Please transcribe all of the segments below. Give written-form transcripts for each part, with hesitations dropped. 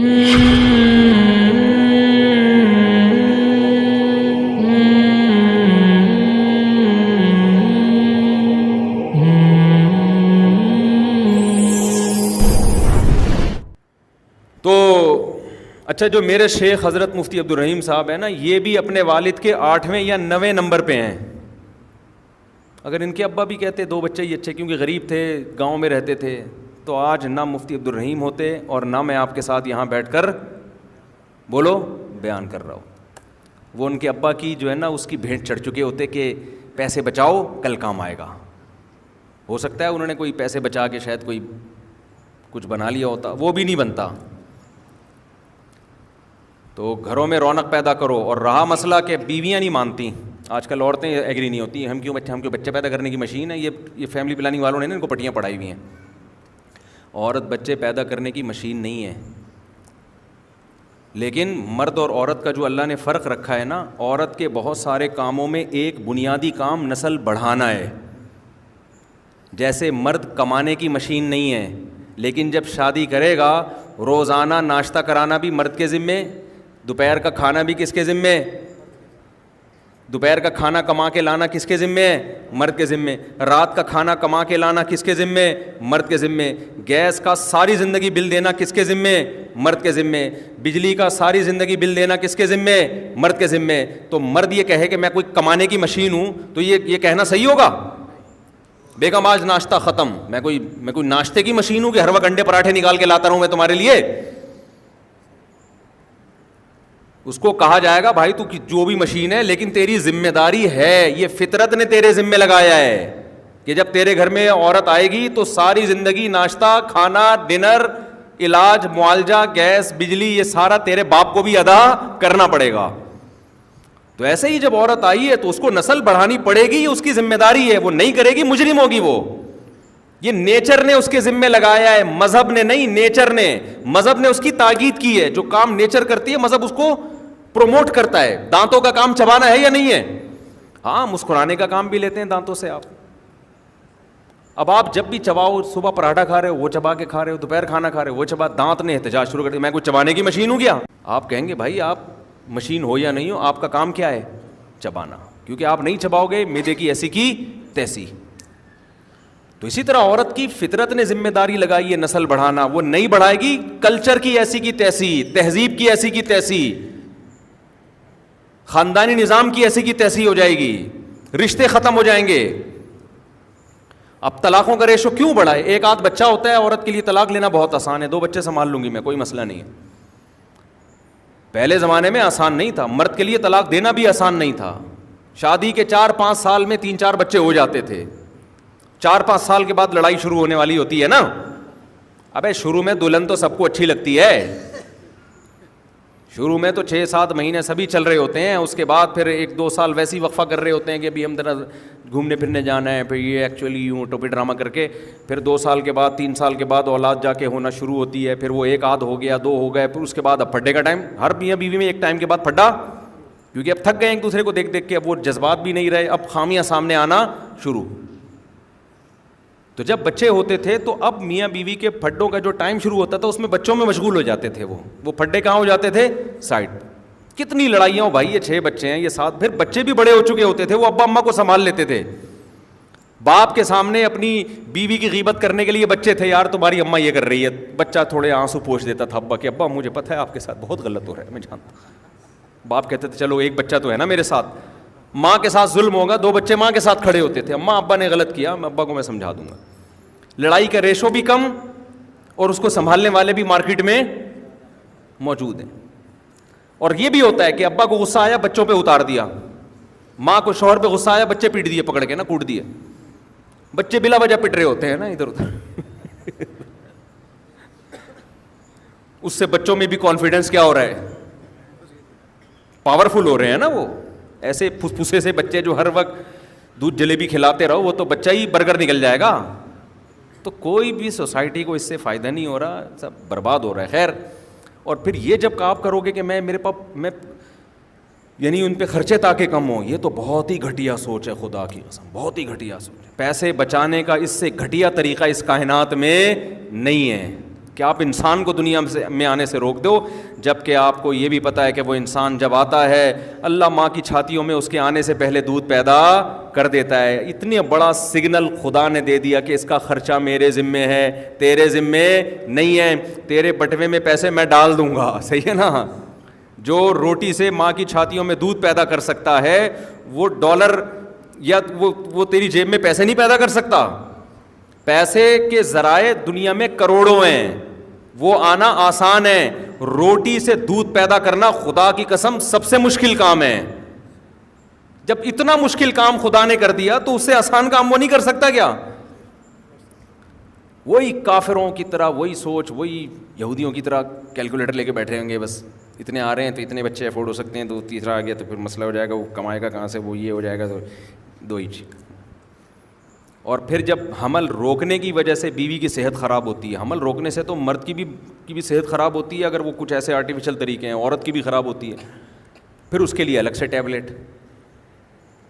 تو اچھا، جو میرے شیخ حضرت مفتی عبد الرحیم صاحب ہیں نا، یہ بھی اپنے والد کے 8ویں یا 9ویں نمبر پہ ہیں. اگر ان کے ابا بھی کہتے 2 بچے ہی اچھے، کیونکہ غریب تھے، گاؤں میں رہتے تھے، تو آج نہ مفتی عبد الرحیم ہوتے اور نہ میں آپ کے ساتھ یہاں بیٹھ کر بولو بیان کر رہا ہوں. وہ ان کے ابا کی جو ہے نا اس کی بھینٹ چڑھ چکے ہوتے کہ پیسے بچاؤ کل کام آئے گا. ہو سکتا ہے انہوں نے کوئی پیسے بچا کے شاید کوئی کچھ بنا لیا ہوتا، وہ بھی نہیں بنتا. تو گھروں میں رونق پیدا کرو. اور رہا مسئلہ کہ بیویاں نہیں مانتی، آج کل عورتیں ایگری نہیں ہوتی، ہم کیوں بچے پیدا کرنے کی مشین ہے. یہ فیملی پلاننگ والوں نے نا ان کو پٹیاں پڑھائی ہوئی ہیں. عورت بچے پیدا کرنے کی مشین نہیں ہے. لیکن مرد اور عورت کا جو اللہ نے فرق رکھا ہے نا، عورت کے بہت سارے کاموں میں ایک بنیادی کام نسل بڑھانا ہے. جیسے مرد کمانے کی مشین نہیں ہے، لیکن جب شادی کرے گا روزانہ ناشتہ کرانا بھی مرد کے ذمے، دوپہر کا کھانا بھی کس کے ذمے، دوپہر کا کھانا کما کے لانا کس کے ذمے ہے، مرد کے ذمے. رات کا کھانا کما کے لانا کس کے ذمے، مرد کے ذمے. گیس کا ساری زندگی بل دینا کس کے ذمے، مرد کے ذمے. بجلی کا ساری زندگی بل دینا کس کے ذمے، مرد کے ذمے. تو مرد یہ کہے کہ میں کوئی کمانے کی مشین ہوں، تو یہ کہنا صحیح ہوگا؟ بیگم آج ناشتہ ختم، میں کوئی ناشتے کی مشین ہوں کہ ہر وقت انڈے پراٹھے نکال کے لاتا رہوں میں تمہارے لیے؟ اس کو کہا جائے گا بھائی تو جو بھی مشین ہے لیکن تیری ذمہ داری ہے، یہ فطرت نے تیرے ذمہ لگایا ہے کہ جب تیرے گھر میں عورت آئے گی تو ساری زندگی ناشتہ، کھانا، ڈنر، علاج، معالجہ، گیس، بجلی، یہ سارا تیرے باپ کو بھی ادا کرنا پڑے گا. تو ایسے ہی جب عورت آئی ہے تو اس کو نسل بڑھانی پڑے گی، یہ اس کی ذمہ داری ہے. وہ نہیں کرے گی مجرم ہوگی. وہ یہ نیچر نے اس کے ذمہ لگایا ہے، مذہب نے نہیں، نیچر نے. مذہب نے اس کی تاکید کی ہے. جو کام نیچر کرتی ہے مذہب اس کو پروموٹ کرتا ہے. دانتوں کا کام چبانا ہے یا نہیں ہے؟ ہاں، مسکرانے کا کام بھی لیتے ہیں دانتوں سے آپ. اب آپ جب بھی چباؤ، صبح پراٹھا کھا رہے ہو وہ چبا کے کھا رہے ہو، دوپہر کھانا کھا رہے ہو وہ چبا. دانت نے احتجاج شروع کر دیا، میں کوئی چبانے کی مشین ہوں کیا؟ آپ کہیں گے بھائی آپ مشین ہو یا نہیں ہو، آپ کا کام کیا ہے؟ چبانا. کیونکہ آپ نہیں چباؤ گے معدے کی ایسی کی تیسی. تو اسی طرح عورت کی فطرت نے ذمہ داری لگائی ہے نسل بڑھانا. وہ نہیں بڑھائے گی، کلچر کی ایسی کی تیسی، تہذیب کی ایسی کی تیسی، خاندانی نظام کی ایسی کی تیسی ہو جائے گی، رشتے ختم ہو جائیں گے. اب طلاقوں کا ریشو کیوں بڑھا ہے؟ ایک آدھ بچہ ہوتا ہے، عورت کے لیے طلاق لینا بہت آسان ہے، 2 بچے سنبھال لوں گی میں، کوئی مسئلہ نہیں ہے. پہلے زمانے میں آسان نہیں تھا، مرد کے لیے طلاق دینا بھی آسان نہیں تھا. شادی کے 4-5 سال میں 3-4 بچے ہو جاتے تھے. 4-5 سال کے بعد لڑائی شروع ہونے والی ہوتی ہے نا. ابے شروع میں دلہن تو سب کو اچھی لگتی ہے، شروع میں تو 6-7 مہینے سبھی چل رہے ہوتے ہیں، اس کے بعد پھر 1-2 سال ویسی وقفہ کر رہے ہوتے ہیں کہ ابھی ہم ذرا گھومنے پھرنے جانا ہے. پھر یہ ایکچولی یوں ٹوپی ڈرامہ کر کے پھر 2 سال کے بعد 3 سال کے بعد اولاد جا کے ہونا شروع ہوتی ہے. پھر وہ 1 آدھ ہو گیا، 2 ہو گئے، پھر اس کے بعد اب پھڈے کا ٹائم. ہر میاں بیوی میں ایک ٹائم کے بعد پھڈا، کیونکہ اب تھک گئے ایک دوسرے کو دیکھ دیکھ کے. اب وہ جذبات بھی نہیں رہے، اب خامیاں سامنے آنا شروع. تو جب بچے ہوتے تھے تو اب میاں بیوی کے پھڈوں کا جو ٹائم شروع ہوتا تھا اس میں بچوں میں مشغول ہو جاتے تھے. وہ پھڈے کہاں ہو جاتے تھے؟ سائڈ. کتنی لڑائیاں ہو بھائی، یہ 6 بچے ہیں، یہ 7، پھر بچے بھی بڑے ہو چکے ہوتے تھے، وہ ابا اماں کو سنبھال لیتے تھے. باپ کے سامنے اپنی بیوی کی غیبت کرنے کے لیے بچے تھے، یار تمہاری اماں یہ کر رہی ہے، بچہ تھوڑے آنسو پوچھ دیتا تھا ابا کہ ابا مجھے پتہ ہے آپ کے ساتھ بہت غلط ہو رہا ہے، میں جانتا ہوں. باپ کہتے تھے چلو ایک بچہ تو ہے نا میرے ساتھ. ماں کے ساتھ ظلم ہوگا، 2 بچے ماں کے ساتھ کھڑے ہوتے تھے، اماں ابا نے غلط کیا، میں ابا کو میں سمجھا دوں گا. لڑائی کا ریشو بھی کم اور اس کو سنبھالنے والے بھی مارکیٹ میں موجود ہیں. اور یہ بھی ہوتا ہے کہ ابا کو غصہ آیا بچوں پہ اتار دیا، ماں کو شوہر پہ غصہ آیا بچے پیٹ دیے پکڑ کے نا، کوٹ دیے. بچے بلا وجہ پٹ رہے ہوتے ہیں نا ادھر ادھر. اس سے بچوں میں بھی کانفیڈنس کیا ہو رہا ہے؟ پاورفل ہو رہے ہیں نا. وہ ایسے پھسپھسے سے بچے جو ہر وقت دودھ جلیبی کھلاتے رہو وہ تو بچہ ہی برگر نکل جائے گا. تو کوئی بھی سوسائٹی کو اس سے فائدہ نہیں ہو رہا، سب برباد ہو رہا ہے. خیر، اور پھر یہ جب آپ کرو گے کہ میرے پاس میں یعنی ان پہ خرچے تاکہ کم ہوں، یہ تو بہت ہی گھٹیا سوچ ہے، خدا کی قسم بہت ہی گھٹیا سوچ ہے. پیسے بچانے کا اس سے گھٹیا طریقہ اس کائنات میں نہیں ہے کہ آپ انسان کو دنیا میں آنے سے روک دو، جب کہ آپ کو یہ بھی پتہ ہے کہ وہ انسان جب آتا ہے اللہ ماں کی چھاتیوں میں اس کے آنے سے پہلے دودھ پیدا کر دیتا ہے. اتنا بڑا سگنل خدا نے دے دیا کہ اس کا خرچہ میرے ذمے ہے، تیرے ذمے نہیں ہے. تیرے بٹوے میں پیسے میں ڈال دوں گا، صحیح ہے نا. جو روٹی سے ماں کی چھاتیوں میں دودھ پیدا کر سکتا ہے وہ ڈالر یا وہ تیری جیب میں پیسے نہیں پیدا کر سکتا. پیسے کے ذرائع دنیا میں کروڑوں ہیں، وہ آنا آسان ہے. روٹی سے دودھ پیدا کرنا خدا کی قسم سب سے مشکل کام ہے. جب اتنا مشکل کام خدا نے کر دیا تو اس سے آسان کام وہ نہیں کر سکتا کیا؟ وہی کافروں کی طرح وہی سوچ، وہی یہودیوں کی طرح کیلکولیٹر لے کے بیٹھے ہوں گے، بس اتنے آ رہے ہیں تو اتنے بچے افورڈ ہو سکتے ہیں، تو تیسرا آ گیا تو پھر مسئلہ ہو جائے گا، وہ کمائے گا کہاں سے، وہ یہ ہو جائے گا، تو دو ہی چیز. اور پھر جب حمل روکنے کی وجہ سے بیوی کی صحت خراب ہوتی ہے، حمل روکنے سے تو مرد کی بھی صحت خراب ہوتی ہے اگر وہ کچھ ایسے آرٹیفیشل طریقے ہیں، عورت کی بھی خراب ہوتی ہے. پھر اس کے لیے الگ سے ٹیبلٹ،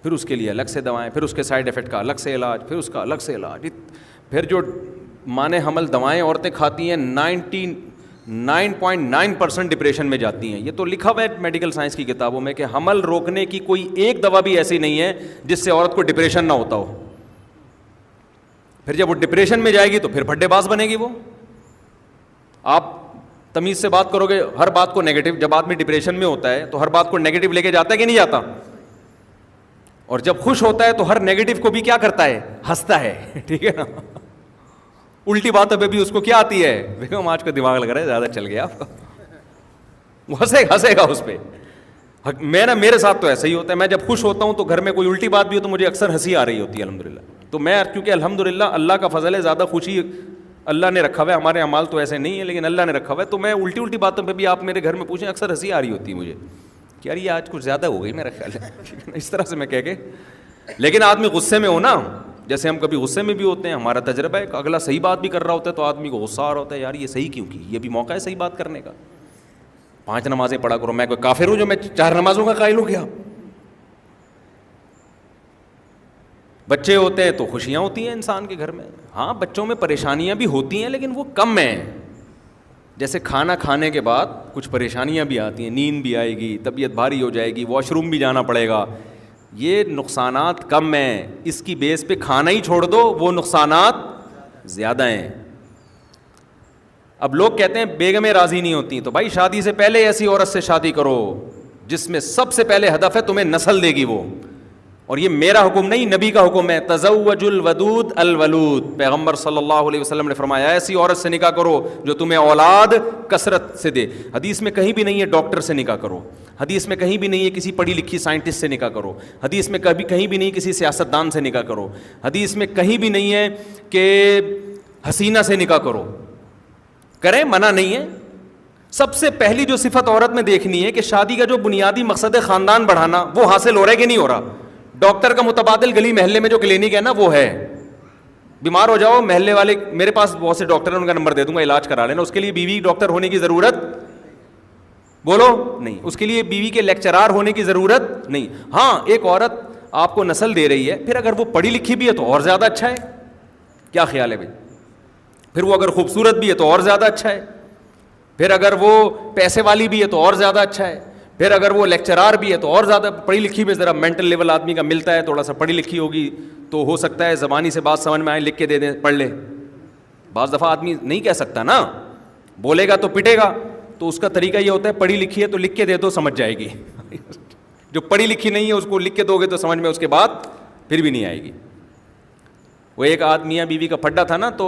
پھر اس کے لیے الگ سے دوائیں، پھر اس کے سائڈ افیکٹ کا الگ سے علاج، پھر اس کا الگ سے علاج. پھر جو مانے حمل دوائیں عورتیں کھاتی ہیں 99.9% ڈپریشن میں جاتی ہیں. یہ تو لکھا ہوا ہے میڈیکل سائنس کی کتابوں میں کہ حمل روکنے کی کوئی ایک دوا بھی ایسی نہیں ہے جس سے عورت کو ڈپریشن نہ ہوتا ہو. پھر جب وہ ڈپریشن میں جائے گی تو پھر پھڈے باز بنے گی. وہ آپ تمیز سے بات کرو گے، ہر بات کو نیگیٹو، جب آدمی ڈپریشن میں ہوتا ہے تو ہر بات کو نیگیٹو لے کے جاتا ہے کہ نہیں جاتا؟ اور جب خوش ہوتا ہے تو ہر نیگیٹو کو بھی کیا کرتا ہے؟ ہنستا ہے. ٹھیک ہے نا. الٹی باتوں پہ بھی اس کو کیا آتی ہے؟ بیگم آج کو دماغ لگ رہا ہے، زیادہ چل گیا آپ کا، وہ ہنسے گا اس پہ. میرے ساتھ تو ایسا ہی ہوتا ہے. میں جب خوش ہوتا ہوں تو گھر میں کوئی الٹی بات بھی ہو تو مجھے اکثر ہنسی آ رہی ہوتی ہے الحمدللہ. تو میں کیونکہ الحمدللہ اللہ کا فضل ہے، زیادہ خوشی اللہ نے رکھا ہوا ہے. ہمارے اعمال تو ایسے نہیں ہیں لیکن اللہ نے رکھا ہوا ہے. تو میں الٹی باتوں پہ بھی آپ میرے گھر میں پوچھیں اکثر ہنسی آ رہی ہوتی ہے مجھے کہ یار یہ آج کچھ زیادہ ہو گئی میرا خیال ہے. اس طرح سے میں کہہ کے، لیکن آدمی غصے میں ہو نا، جیسے ہم کبھی غصے میں بھی ہوتے ہیں، ہمارا تجربہ ہے، اگلا صحیح بات بھی کر رہا ہوتا ہے تو آدمی کو غصہ آ رہا ہوتا ہے، یار یہ صحیح کیوں کی، یہ بھی موقع ہے صحیح بات کرنے کا. 5 نمازیں پڑھا کرو. میں کوئی کافر ہوں جو میں 4 نمازوں کا قائل ہوں کیا؟ بچے ہوتے ہیں تو خوشیاں ہوتی ہیں انسان کے گھر میں. ہاں بچوں میں پریشانیاں بھی ہوتی ہیں لیکن وہ کم ہیں. جیسے کھانا کھانے کے بعد کچھ پریشانیاں بھی آتی ہیں، نیند بھی آئے گی، طبیعت بھاری ہو جائے گی، واش روم بھی جانا پڑے گا. یہ نقصانات کم ہیں. اس کی بیس پہ کھانا ہی چھوڑ دو، وہ نقصانات زیادہ ہیں. اب لوگ کہتے ہیں بیگمیں راضی نہیں ہوتی، تو بھائی شادی سے پہلے ایسی عورت سے شادی کرو جس میں سب سے پہلے ہدف ہے تمہیں نسل دے گی وہ. اور یہ میرا حکم نہیں، نبی کا حکم ہے. تزوج الودود الولود. پیغمبر صلی اللہ علیہ وسلم نے فرمایا ایسی عورت سے نکاح کرو جو تمہیں اولاد کثرت سے دے. حدیث میں کہیں بھی نہیں ہے ڈاکٹر سے نکاح کرو، حدیث میں کہیں بھی نہیں ہے کسی پڑھی لکھی سائنٹسٹ سے نکاح کرو، حدیث میں کہیں بھی نہیں کسی سیاستدان سے نکاح کرو، حدیث میں کہیں بھی نہیں ہے کہ حسینہ سے نکاح کرو. کریں، منع نہیں ہے. سب سے پہلی جو صفت عورت میں دیکھنی ہے کہ شادی کا جو بنیادی مقصد ہے خاندان بڑھانا، وہ حاصل ہو رہا ہے کہ نہیں ہو رہا. ڈاکٹر کا متبادل گلی محلے میں جو کلینک ہے نا وہ ہے. بیمار ہو جاؤ محلے والے، میرے پاس بہت سے ڈاکٹر ہیں، ان کا نمبر دے دوں گا، علاج کرا لینا. اس کے لیے بیوی ڈاکٹر ہونے کی ضرورت بولو نہیں، اس کے لیے بیوی کے لیکچرار ہونے کی ضرورت نہیں. ہاں ایک عورت آپ کو نسل دے رہی ہے، پھر اگر وہ پڑھی لکھی بھی ہے تو اور زیادہ اچھا ہے. کیا خیال ہے بھائی؟ پھر وہ اگر خوبصورت بھی ہے تو اور زیادہ اچھا ہے. پھر اگر وہ پیسے والی بھی ہے تو اور زیادہ اچھا ہے. پھر اگر وہ لیکچرار بھی ہے تو اور زیادہ. پڑھی لکھی میں ذرا مینٹل لیول آدمی کا ملتا ہے، تھوڑا سا پڑھی لکھی ہوگی تو ہو سکتا ہے زبانی سے بات سمجھ میں آئے، لکھ کے دے دیں پڑھ لے. بعض دفعہ آدمی نہیں کہہ سکتا نا، بولے گا تو پٹے گا، تو اس کا طریقہ یہ ہوتا ہے پڑھی لکھی ہے تو لکھ کے دے دو، سمجھ جائے گی. جو پڑھی لکھی نہیں ہے اس کو لکھ کے دو گے تو سمجھ میں اس کے بعد پھر بھی نہیں آئے گی. وہ ایک میاں بیوی کا پھڈا تھا نا، تو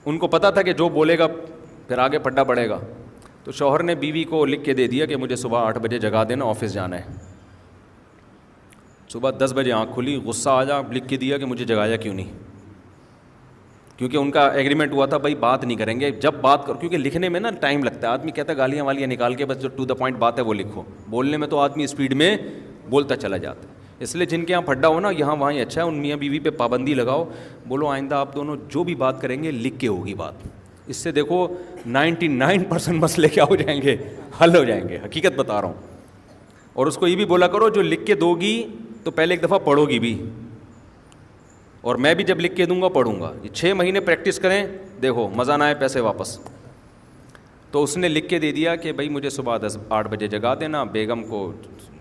ان کو پتا تھا کہ جو بولے گا پھر آگے پھڈا پڑے گا. تو شوہر نے بیوی کو لکھ کے دے دیا کہ مجھے صبح 8 بجے جگا دینا، آفس جانا ہے. صبح 10 بجے آنکھ کھلی، غصہ آ جا، لکھ کے دیا کہ مجھے جگایا کیوں نہیں. کیونکہ ان کا ایگریمنٹ ہوا تھا بھائی بات نہیں کریں گے. جب بات کر، کیونکہ لکھنے میں نا ٹائم لگتا ہے، آدمی کہتا ہے گالیاں والیاں نکال کے بس جو ٹو دا پوائنٹ بات ہے وہ لکھو. بولنے میں تو آدمی اسپیڈ میں بولتا چلا جاتا ہے. اس لیے جن کے یہاں پھڈا ہو نا، یہاں وہاں ہی اچھا ہے. ان میاں بیوی پہ پابندی لگاؤ، بولو آئندہ آپ دونوں جو بھی بات کریں گے لکھ کے ہوگی بات. اس سے دیکھو 99% مسئلے کیا ہو جائیں گے، حل ہو جائیں گے. حقیقت بتا رہا ہوں. اور اس کو یہ بھی بولا کرو جو لکھ کے دو گی تو پہلے ایک دفعہ پڑھو گی بھی. اور میں بھی جب لکھ کے دوں گا پڑھوں گا. یہ 6 مہینے پریکٹس کریں, دیکھو مزہ نہ آئے پیسے واپس. تو اس نے لکھ کے دے دیا کہ بھائی مجھے صبح 8 بجے جگا دینا. بیگم کو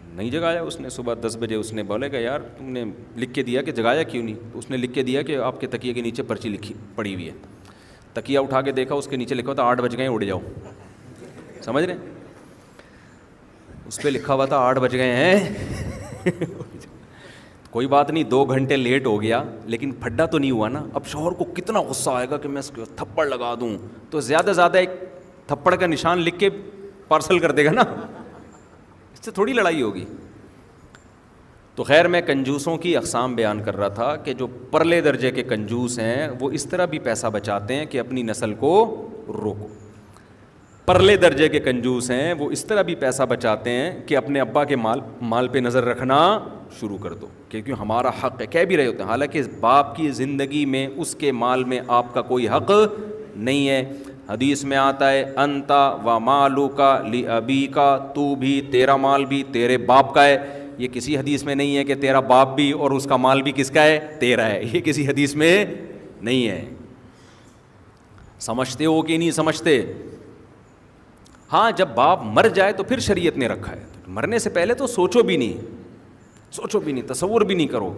نہیں جگایا اس نے. صبح 10 بجے اس نے بولے گا یار تم نے لکھ کے دیا کہ جگایا کیوں نہیں. تو اس نے لکھ کے دیا کہ آپ کے تکیے کے نیچے پرچی لکھی پڑی ہوئی ہے. تکیہ اٹھا کے دیکھا, اس کے نیچے لکھا ہوتا 8 بج گئے اڑ جاؤ. سمجھ رہے ہیں؟ اس پہ لکھا ہوا تھا 8 بج گئے ہیں. کوئی بات نہیں, 2 گھنٹے لیٹ ہو گیا لیکن پھڈا تو نہیں ہوا نا. اب شوہر کو کتنا غصہ آئے گا کہ میں اس کو تھپڑ لگا دوں. تو زیادہ زیادہ ایک تھپڑ کا نشان لکھ کے پارسل کر دے گا نا, اس سے تھوڑی لڑائی ہوگی. تو خیر میں کنجوسوں کی اقسام بیان کر رہا تھا کہ جو پرلے درجے کے کنجوس ہیں وہ اس طرح بھی پیسہ بچاتے ہیں کہ اپنی نسل کو روکو. پرلے درجے کے کنجوس ہیں وہ اس طرح بھی پیسہ بچاتے ہیں کہ اپنے ابا کے مال پہ نظر رکھنا شروع کر دو, کیونکہ ہمارا حق ہے. کہہ بھی رہے ہوتے ہیں حالانکہ باپ کی زندگی میں اس کے مال میں آپ کا کوئی حق نہیں ہے. حدیث میں آتا ہے انت و مالک لابیک, تو بھی تیرا مال بھی تیرے باپ کا ہے. یہ کسی حدیث میں نہیں ہے کہ تیرا باپ بھی اور اس کا مال بھی کس کا ہے, تیرا ہے. یہ کسی حدیث میں نہیں ہے. سمجھتے ہو کہ نہیں سمجھتے؟ ہاں جب باپ مر جائے تو پھر شریعت نے رکھا ہے. مرنے سے پہلے تو سوچو بھی نہیں, تصور بھی نہیں کرو.